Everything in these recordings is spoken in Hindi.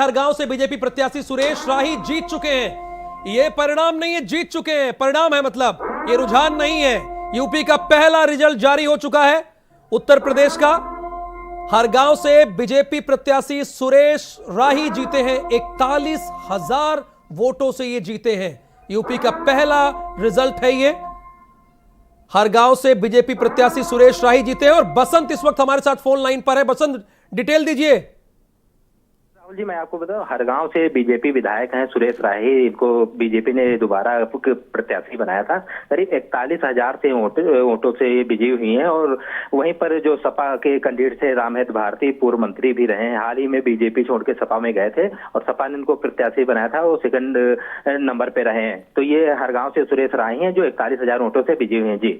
हर गांव से बीजेपी प्रत्याशी सुरेश राही जीत चुके हैं। ये परिणाम नहीं है, जीत चुके हैं, परिणाम है, मतलब ये रुझान नहीं है। यूपी का पहला रिजल्ट जारी हो चुका है। उत्तर प्रदेश का हर गांव से बीजेपी प्रत्याशी सुरेश राही जीते हैं। 41,000 वोटों से ये जीते हैं। यूपी का पहला रिजल्ट है ये। हर गांव से बीजेपी प्रत्याशी सुरेश राही जीते हैं। और बसंत इस वक्त हमारे साथ फोन लाइन पर है। बसंत, डिटेल दीजिए। राहुल जी, मैं आपको बताऊं, हर गांव से बीजेपी विधायक हैं सुरेश राही। इनको बीजेपी ने दोबारा प्रत्याशी बनाया था। करीब 41,000 से वोटों से ये विजयी हुई हैं। और वहीं पर जो सपा के कैंडिडेट थे रामहेत भारती, पूर्व मंत्री भी रहे हैं, हाल ही में बीजेपी छोड़ के सपा में गए थे और सपा ने इनको प्रत्याशी बनाया था। वो सेकंड नंबर पे रहे हैं। तो ये हर गाँव से सुरेश राही हैं जो 41,000 वोटों से विजयी हुए हैं। जी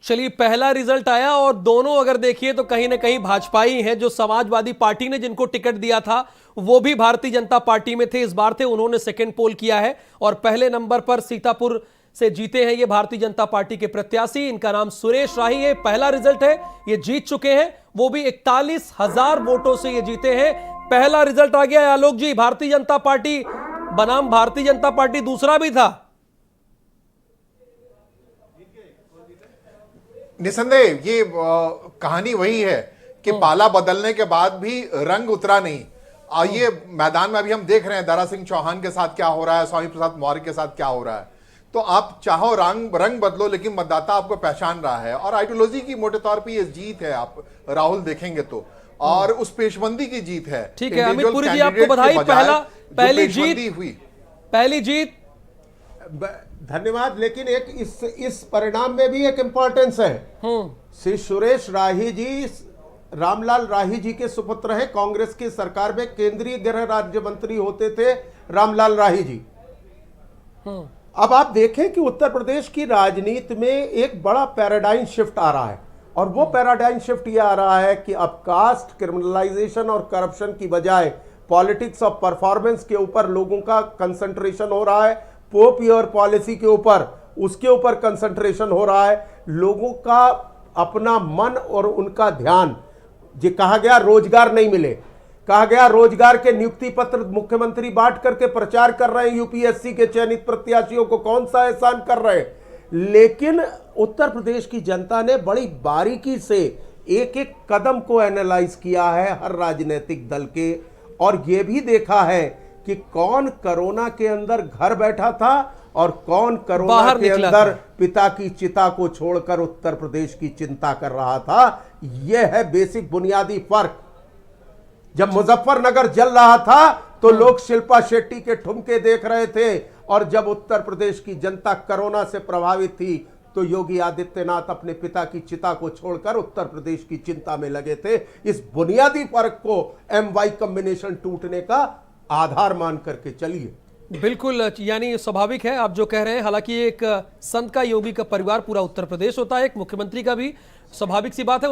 चलिए, पहला रिजल्ट आया और दोनों अगर देखिए तो कहीं ना कहीं भाजपा ही है। जो समाजवादी पार्टी ने जिनको टिकट दिया था वो भी भारतीय जनता पार्टी में थे, इस बार थे, उन्होंने सेकंड पोल किया है। और पहले नंबर पर सीतापुर से जीते हैं ये भारतीय जनता पार्टी के प्रत्याशी। इनका नाम सुरेश राही है। पहला रिजल्ट है, ये जीत चुके हैं, वो भी 41,000 वोटों से ये जीते हैं। पहला रिजल्ट आ गया है। आलोक जी, भारतीय जनता पार्टी बनाम भारतीय जनता पार्टी दूसरा भी था। निसंदेह ये कहानी वही है कि पाला बदलने के बाद भी रंग उतरा नहीं। ये मैदान में अभी हम देख रहे हैं दारा सिंह चौहान के साथ क्या हो रहा है, स्वामी प्रसाद मौर्य के साथ क्या हो रहा है। तो आप चाहो रंग बदलो, लेकिन मतदाता आपको पहचान रहा है। और आइडियोलॉजी की मोटे तौर पे ये जीत है, आप राहुल देखेंगे तो, और उस पेशबंदी की जीत है। ठीक है अमित पुरी जी, आपको बधाई। पहली जीत हुई, पहली जीत, धन्यवाद। लेकिन एक इस परिणाम में भी एक इंपॉर्टेंस है। श्री सुरेश राही जी रामलाल राही जी के सुपुत्र हैं। कांग्रेस की सरकार में केंद्रीय गृह राज्य मंत्री होते थे रामलाल राही जी। अब आप देखें कि उत्तर प्रदेश की राजनीति में एक बड़ा पैराडाइम शिफ्ट आ रहा है। और वो पैराडाइम शिफ्ट ये आ रहा है कि अब कास्ट क्रिमिनलाइजेशन और करप्शन की बजाय पॉलिटिक्स ऑफ परफॉर्मेंस के ऊपर लोगों का कंसंट्रेशन हो रहा है। पोप योर पॉलिसी के ऊपर, उसके ऊपर कंसंट्रेशन हो रहा है। लोगों का अपना मन और उनका ध्यान, जो कहा गया रोजगार नहीं मिले, कहा गया रोजगार के नियुक्ति पत्र मुख्यमंत्री बांट करके प्रचार कर रहे हैं। यूपीएससी के चयनित प्रत्याशियों को कौन सा एहसान कर रहे हैं। लेकिन उत्तर प्रदेश की जनता ने बड़ी बारीकी से एक एक कदम को एनालाइज किया है हर राजनीतिक दल के। और यह भी देखा है कि कौन कोरोना के अंदर घर बैठा था और कौन कोरोना के अंदर पिता की चिता को छोड़कर उत्तर प्रदेश की चिंता कर रहा था। यह है बेसिक बुनियादी फर्क। जब मुजफ्फरनगर जल रहा था तो लोग शिल्पा शेट्टी के ठुमके देख रहे थे, और जब उत्तर प्रदेश की जनता कोरोना से प्रभावित थी तो योगी आदित्यनाथ अपने पिता की चिता को छोड़कर उत्तर प्रदेश की चिंता में लगे थे। इस बुनियादी फर्क को MY कॉम्बिनेशन टूटने का आधार मान करके चलिए। बिल्कुल, यानी स्वाभाविक है आप जो कह रहे हैं। हालांकि एक संत का, योगी का परिवार पूरा उत्तर प्रदेश होता है, एक मुख्यमंत्री का भी, स्वाभाविक सी बात है।